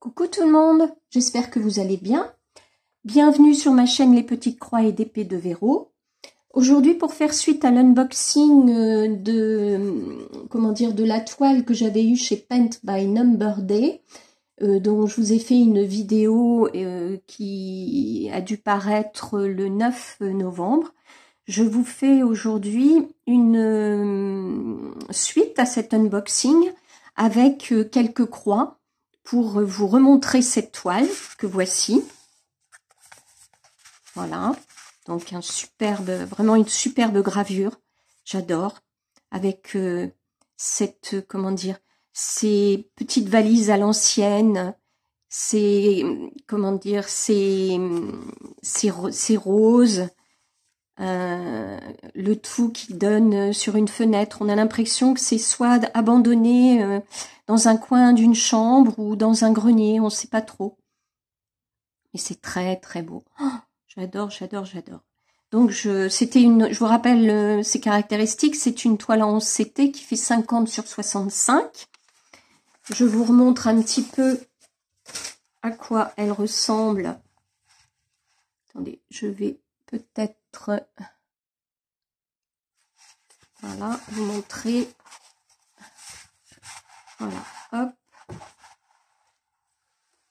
Coucou tout le monde, j'espère que vous allez bien. Bienvenue sur ma chaîne Les Petites Croix et d'Épée de Verrou. Aujourd'hui, pour faire suite à l'unboxing de la toile que j'avais eue chez Paint by Number Day, dont je vous ai fait une vidéo qui a dû paraître le 9 novembre. Je vous fais aujourd'hui une suite à cet unboxing avec quelques croix pour vous remontrer cette toile que voici. Voilà, donc vraiment une superbe gravure, j'adore, avec ces petites valises à l'ancienne, ces roses, le tout qui donne sur une fenêtre. On a l'impression que c'est soit abandonné dans un coin d'une chambre ou dans un grenier, on ne sait pas trop. Et c'est très très beau. Oh, j'adore, j'adore, j'adore. Donc je vous rappelle ses caractéristiques. C'est une toile en 11 CT qui fait 50 sur 65. Je vous remontre un petit peu à quoi elle ressemble. Attendez, je vais peut-être vous montrer. Voilà, hop,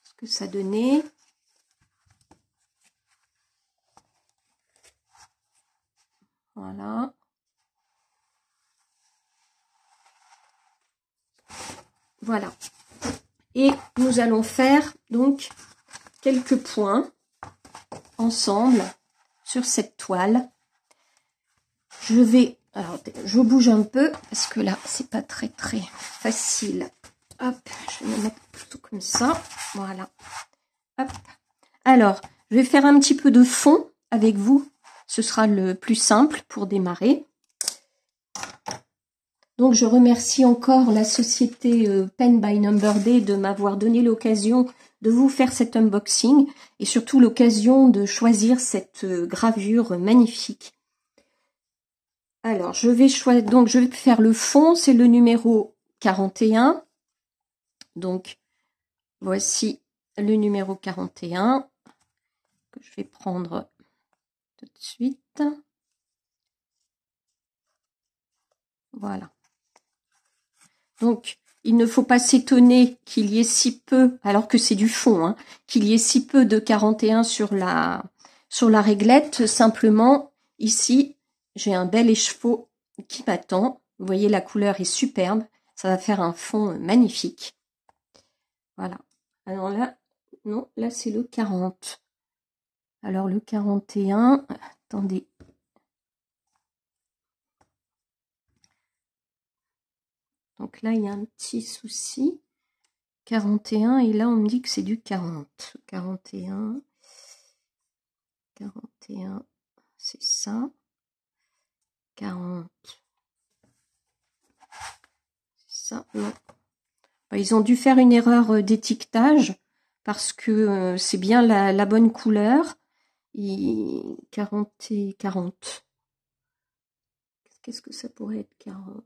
ce que ça donnait. Voilà. Voilà. Et nous allons faire donc quelques points ensemble sur cette toile. Je bouge un peu parce que là c'est pas très facile. Hop, je vais me mettre plutôt comme ça. Voilà. Hop. Alors, je vais faire un petit peu de fond avec vous. Ce sera le plus simple pour démarrer. Donc, je remercie encore la société Paint by Number Day de m'avoir donné l'occasion de vous faire cet unboxing et surtout l'occasion de choisir cette gravure magnifique. Alors, je vais faire le fond, c'est le numéro 41. Donc, voici le numéro 41 que je vais prendre tout de suite. Voilà. Donc, il ne faut pas s'étonner qu'il y ait si peu, alors que c'est du fond, hein, qu'il y ait si peu de 41 sur la réglette. Simplement, ici, j'ai un bel écheveau qui m'attend. Vous voyez, la couleur est superbe. Ça va faire un fond magnifique. Voilà. Alors là, non, là c'est le 40. Alors le 41, attendez. Donc là, il y a un petit souci. 41, et là, on me dit que c'est du 40. 41, c'est ça. 40, c'est ça, non. Ils ont dû faire une erreur d'étiquetage parce que c'est bien la bonne couleur. 40 et 40. Qu'est-ce que ça pourrait être 40?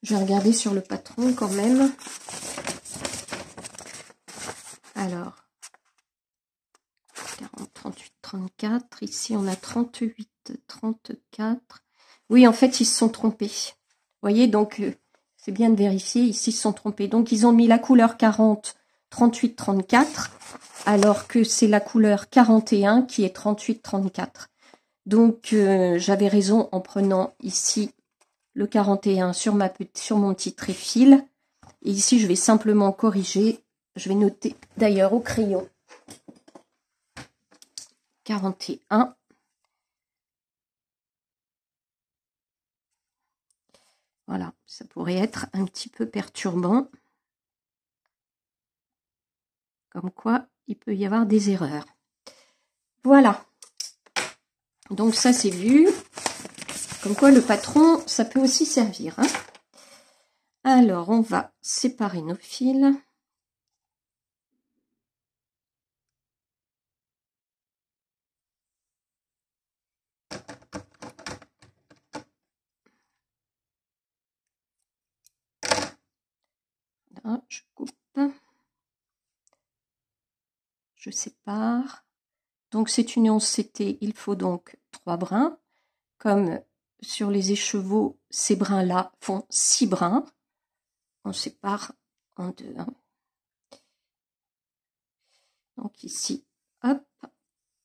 Je vais regarder sur le patron quand même. Alors, 40, 38, 34. Ici, on a 38, 34. Oui, en fait, ils se sont trompés. Vous voyez, donc, c'est bien de vérifier. Ici, ils se sont trompés. Donc, ils ont mis la couleur 40, 38, 34, alors que c'est la couleur 41 qui est 38, 34. Donc, j'avais raison en prenant ici le 41 sur mon petit tréfil. Et ici, je vais simplement corriger. Je vais noter d'ailleurs au crayon 41. Voilà, ça pourrait être un petit peu perturbant. Comme quoi, il peut y avoir des erreurs. Voilà. Donc ça, c'est vu. Comme quoi, le patron, ça peut aussi servir. Hein. Alors, on va séparer nos fils. Là, je coupe. je sépare. Donc c'est une 11 CT, il faut donc 3 brins. Comme sur les écheveaux, ces brins-là font 6 brins. On sépare en deux. Hein. Donc ici, hop,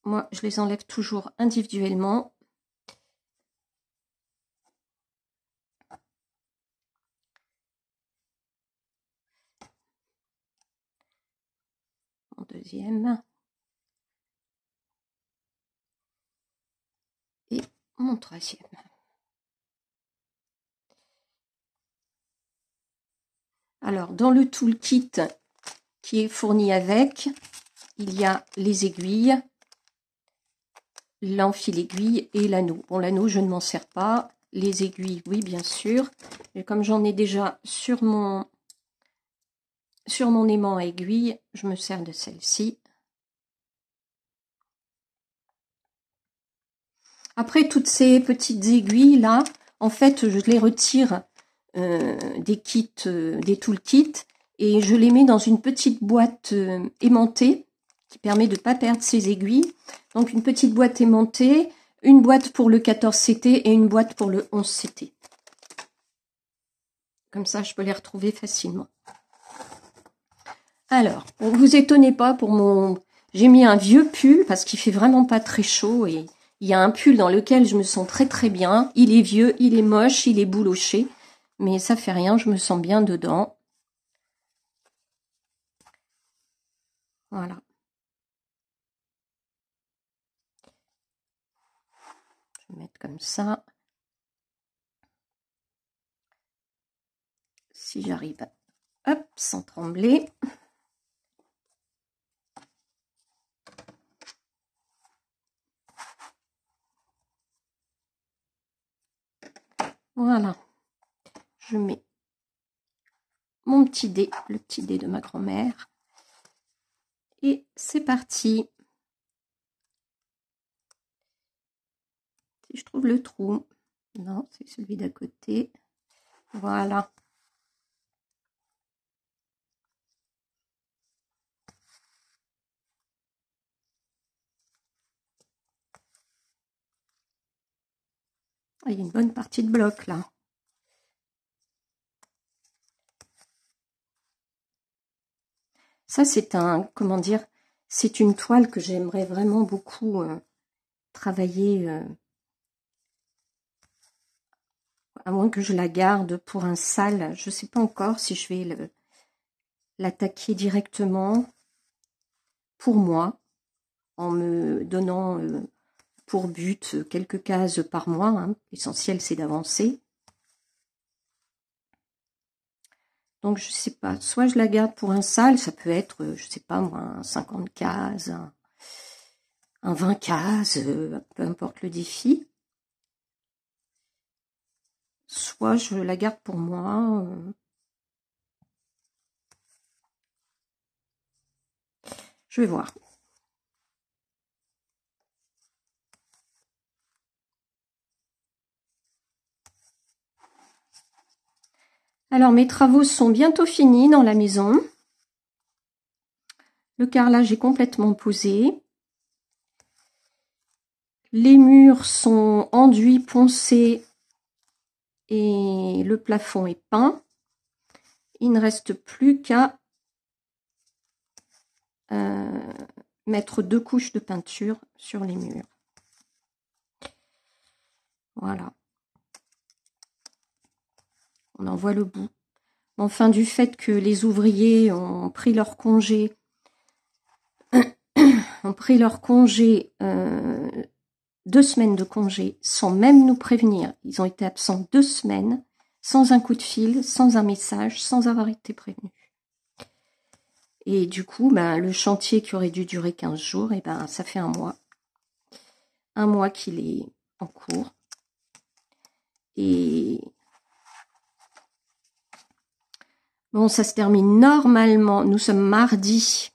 moi je les enlève toujours individuellement. Mon deuxième. Et mon troisième. Alors, dans le toolkit qui est fourni avec, il y a les aiguilles, l'enfil aiguille et l'anneau. Bon, l'anneau, je ne m'en sers pas. Les aiguilles, oui, bien sûr. Et comme j'en ai déjà sur mon aimant à aiguille, je me sers de celle-ci. Après, toutes ces petites aiguilles là, en fait, je les retire des kits, des toolkits, et je les mets dans une petite boîte aimantée qui permet de ne pas perdre ces aiguilles. Donc une petite boîte aimantée, une boîte pour le 14 CT et une boîte pour le 11 CT. Comme ça, je peux les retrouver facilement. Alors, vous étonnez pas pour mon... J'ai mis un vieux pull parce qu'il fait vraiment pas très chaud et il y a un pull dans lequel je me sens très très bien. Il est vieux, il est moche, il est bouloché, mais ça fait rien, je me sens bien dedans. Voilà. Je vais mettre comme ça. Si j'arrive, hop, sans trembler. Voilà. Je mets mon petit dé, le petit dé de ma grand-mère. Et c'est parti. Si je trouve le trou. Non, c'est celui d'à côté. Voilà. Ah, il y a une bonne partie de bloc là. Ça, c'est un, comment dire, c'est une toile que j'aimerais vraiment beaucoup travailler, à moins que je la garde pour un sale. Je ne sais pas encore si je vais l'attaquer directement pour moi, en me donnant pour but quelques cases par mois. Hein. L'essentiel, c'est d'avancer. Donc, je sais pas, soit je la garde pour un sale, ça peut être, je sais pas moi, un 50 cases, un 20 cases, peu importe le défi. Soit je la garde pour moi. Je vais voir. Alors, mes travaux sont bientôt finis dans la maison. Le carrelage est complètement posé. Les murs sont enduits, poncés et le plafond est peint. Il ne reste plus qu'à mettre 2 couches de peinture sur les murs. Voilà. On en voit le bout. Enfin, du fait que les ouvriers ont pris leur congé, euh, 2 semaines de congé sans même nous prévenir. Ils ont été absents 2 semaines, sans un coup de fil, sans un message, sans avoir été prévenus. Et du coup, ben, le chantier qui aurait dû durer 15 jours, et ben, ça fait un mois. Un mois qu'il est en cours. Et bon, ça se termine normalement. Nous sommes mardi.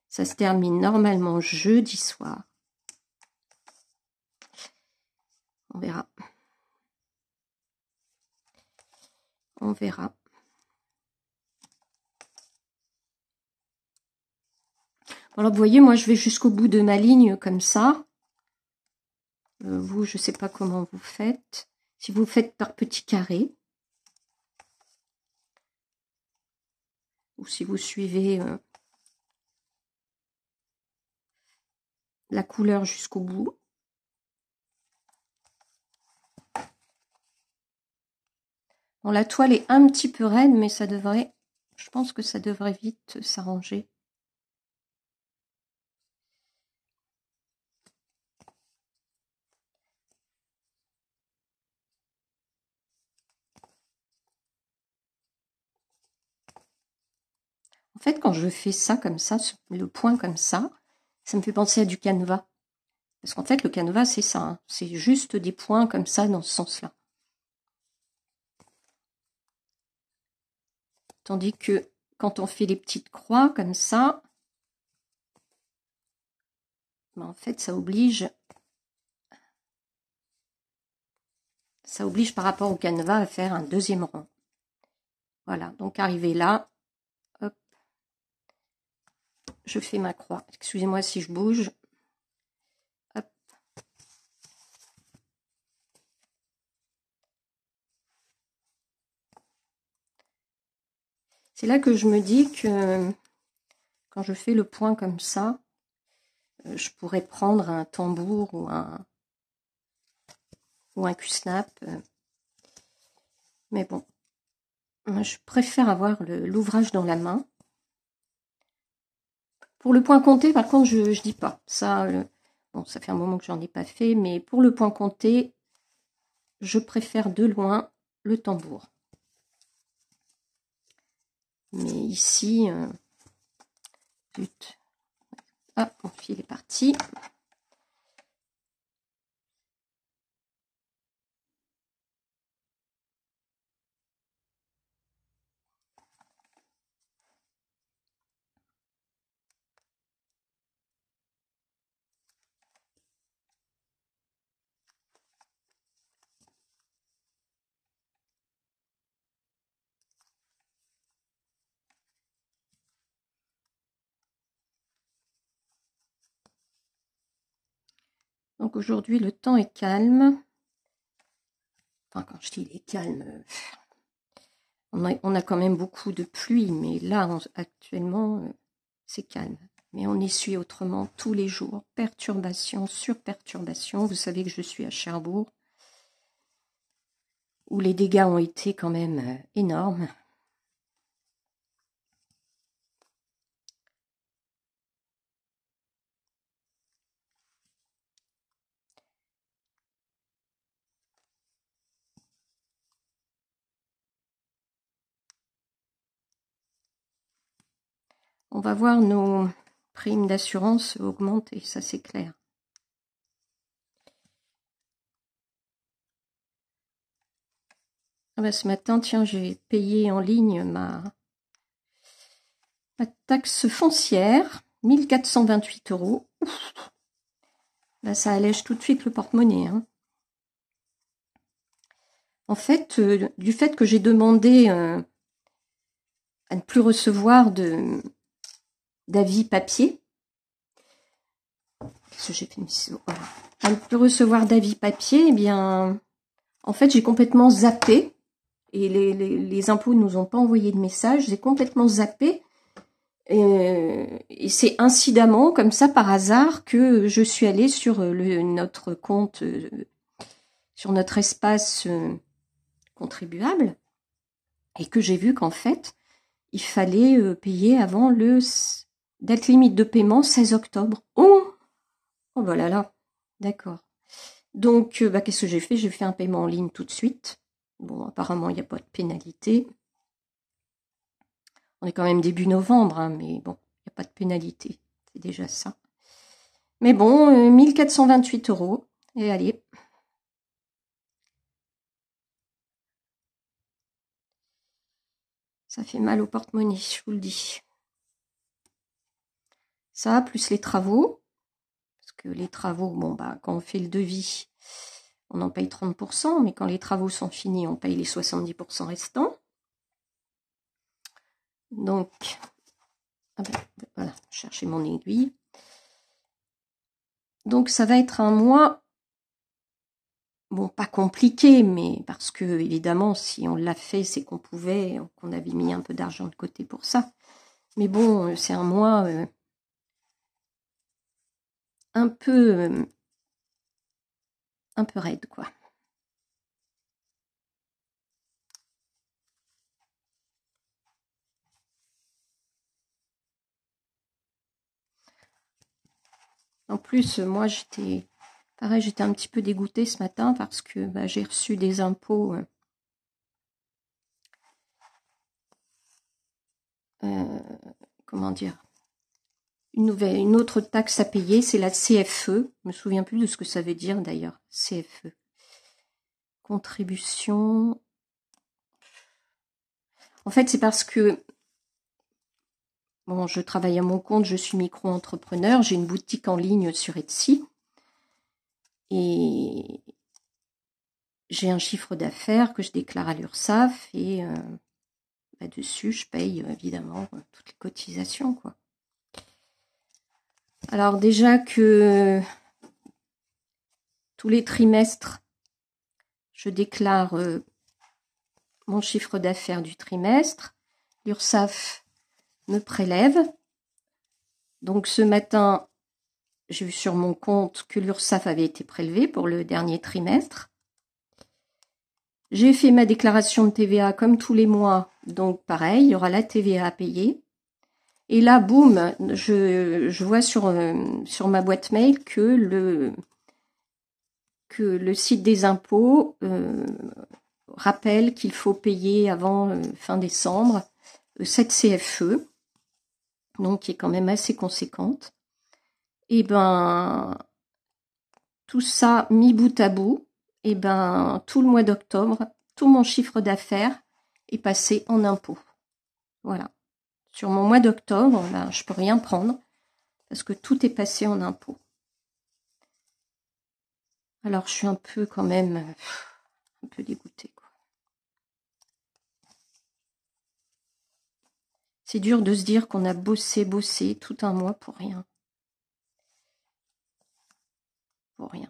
Ça se termine normalement jeudi soir. On verra. On verra. Alors vous voyez, moi je vais jusqu'au bout de ma ligne comme ça. Vous, je ne sais pas comment vous faites. Si vous faites par petits carrés. Ou si vous suivez la couleur jusqu'au bout. Bon, la toile est un petit peu raide, mais ça devrait, je pense que ça devrait vite s'arranger. En fait, quand je fais ça comme ça, le point comme ça me fait penser à du canevas. Parce qu'en fait, le canevas, c'est ça. Hein. C'est juste des points comme ça dans ce sens-là. Tandis que quand on fait les petites croix comme ça, ben en fait, ça oblige par rapport au canevas à faire un deuxième rond. Voilà, donc arrivé là, hop, je fais ma croix. Excusez-moi si je bouge. Hop. C'est là que je me dis que quand je fais le point comme ça, je pourrais prendre un tambour ou un cul-snap. Mais bon, je préfère avoir l'ouvrage dans la main. Pour le point compté, par contre, je dis pas. Ça, bon, ça fait un moment que j'en ai pas fait, mais pour le point compté, je préfère de loin le tambour. Mais ici, zut. Ah, mon fil est parti. Donc aujourd'hui, le temps est calme. Enfin, quand je dis il est calme, on a quand même beaucoup de pluie, mais là, actuellement, c'est calme. Mais on essuie autrement tous les jours. Perturbation sur perturbation. Vous savez que je suis à Cherbourg, où les dégâts ont été quand même énormes. On va voir nos primes d'assurance augmenter, ça c'est clair. Ah bah, ce matin, tiens, j'ai payé en ligne ma taxe foncière, 1428 €. Là, ça allège tout de suite le porte-monnaie. Hein. En fait, du fait que j'ai demandé à ne plus recevoir d'avis papier, qu'est-ce que j'ai fait, voilà. À ne plus recevoir d'avis papier, eh bien, en fait, j'ai complètement zappé. Et les impôts ne nous ont pas envoyé de message, j'ai complètement zappé. Et c'est incidemment, comme ça, par hasard, que je suis allée sur notre compte, sur notre espace contribuable, et que j'ai vu qu'en fait, il fallait payer avant le date limite de paiement 16 octobre. Oh bah là, d'accord. Donc, qu'est-ce que j'ai fait? J'ai fait un paiement en ligne tout de suite. Bon, apparemment, il n'y a pas de pénalité. On est quand même début novembre, hein, mais bon, il n'y a pas de pénalité. C'est déjà ça. Mais bon, 1428 €. Et allez. Ça fait mal au porte-monnaie, je vous le dis. Ça, plus les travaux. Parce que les travaux, bon, bah, quand on fait le devis, on en paye 30%, mais quand les travaux sont finis, on paye les 70% restants. Donc, ah ben, voilà, je chercher mon aiguille. Donc ça va être un mois, bon, pas compliqué, mais parce que évidemment, si on l'a fait, c'est qu'on pouvait, qu'on avait mis un peu d'argent de côté pour ça. Mais bon, c'est un mois un peu raide, quoi. En plus, moi, j'étais un petit peu dégoûtée ce matin parce que bah, j'ai reçu des impôts comment dire, une autre taxe à payer, c'est la CFE. Je me souviens plus de ce que ça veut dire d'ailleurs, CFE. Contribution. En fait, c'est parce que bon, je travaille à mon compte, je suis micro-entrepreneur, j'ai une boutique en ligne sur Etsy et j'ai un chiffre d'affaires que je déclare à l'URSSAF et là-dessus, je paye évidemment toutes les cotisations, quoi. Alors déjà que tous les trimestres, je déclare mon chiffre d'affaires du trimestre, l'URSSAF me prélève. Donc ce matin, j'ai vu sur mon compte que l'URSSAF avait été prélevée pour le dernier trimestre. J'ai fait ma déclaration de TVA comme tous les mois, donc pareil, il y aura la TVA à payer. Et là, boum, je vois sur ma boîte mail que le site des impôts rappelle qu'il faut payer avant fin décembre cette CFE, donc qui est quand même assez conséquente. Et ben, tout ça mis bout à bout, et ben, tout le mois d'octobre, tout mon chiffre d'affaires est passé en impôts. Voilà. Sur mon mois d'octobre, ben, je peux rien prendre parce que tout est passé en impôts. Alors, je suis un peu quand même un peu dégoûtée, quoi. C'est dur de se dire qu'on a bossé tout un mois pour rien. Pour rien.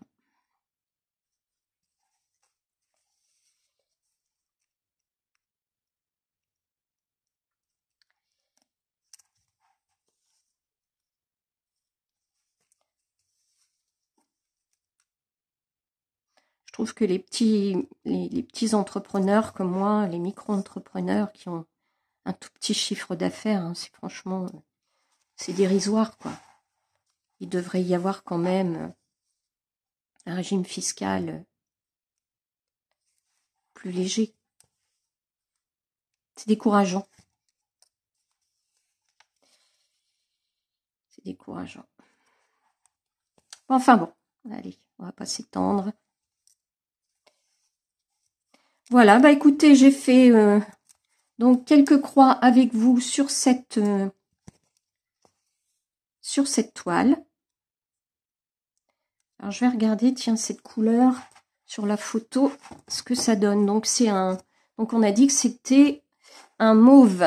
Je trouve que les petits entrepreneurs comme moi, les micro-entrepreneurs qui ont un tout petit chiffre d'affaires, hein, c'est franchement, c'est dérisoire, quoi. Il devrait y avoir quand même un régime fiscal plus léger. C'est décourageant. C'est décourageant. Enfin bon, allez, on va pas s'étendre. Voilà, bah écoutez, j'ai fait donc quelques croix avec vous sur cette toile. Alors je vais regarder, tiens, cette couleur sur la photo, ce que ça donne. Donc donc on a dit que c'était un mauve.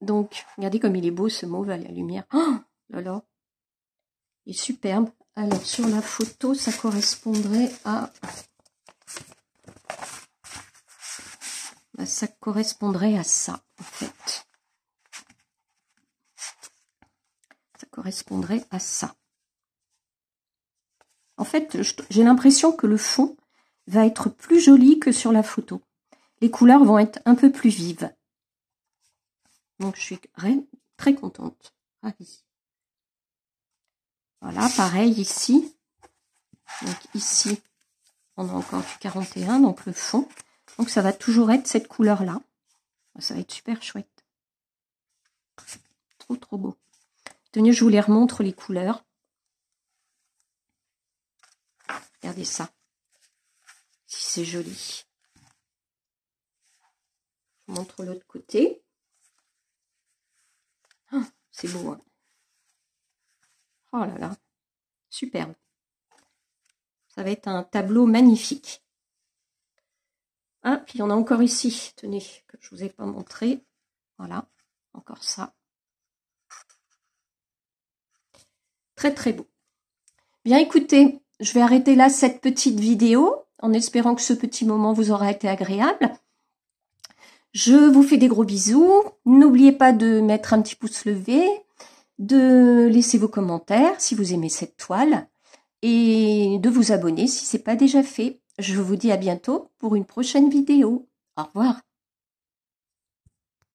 Donc regardez comme il est beau ce mauve à la lumière. Oh là là, il est superbe. Alors sur la photo, ça correspondrait à ça en fait. Ça correspondrait à ça. En fait, j'ai l'impression que le fond va être plus joli que sur la photo. Les couleurs vont être un peu plus vives. Donc, je suis très contente. Voilà, pareil ici. Donc, ici, on a encore du 41, donc le fond. Donc, ça va toujours être cette couleur-là. Ça va être super chouette. Trop, trop beau. Tenez, je vous les remontre, les couleurs. Regardez ça. Si c'est joli. Je vous montre l'autre côté. Oh, c'est beau, hein. Oh là là. Superbe. Ça va être un tableau magnifique. Ah, puis il y en a encore ici. Tenez, que je ne vous ai pas montré. Voilà, encore ça. très très beau. Bien écoutez, je vais arrêter là cette petite vidéo en espérant que ce petit moment vous aura été agréable. Je vous fais des gros bisous. N'oubliez pas de mettre un petit pouce levé, de laisser vos commentaires si vous aimez cette toile et de vous abonner si ce n'est pas déjà fait. Je vous dis à bientôt pour une prochaine vidéo. Au revoir.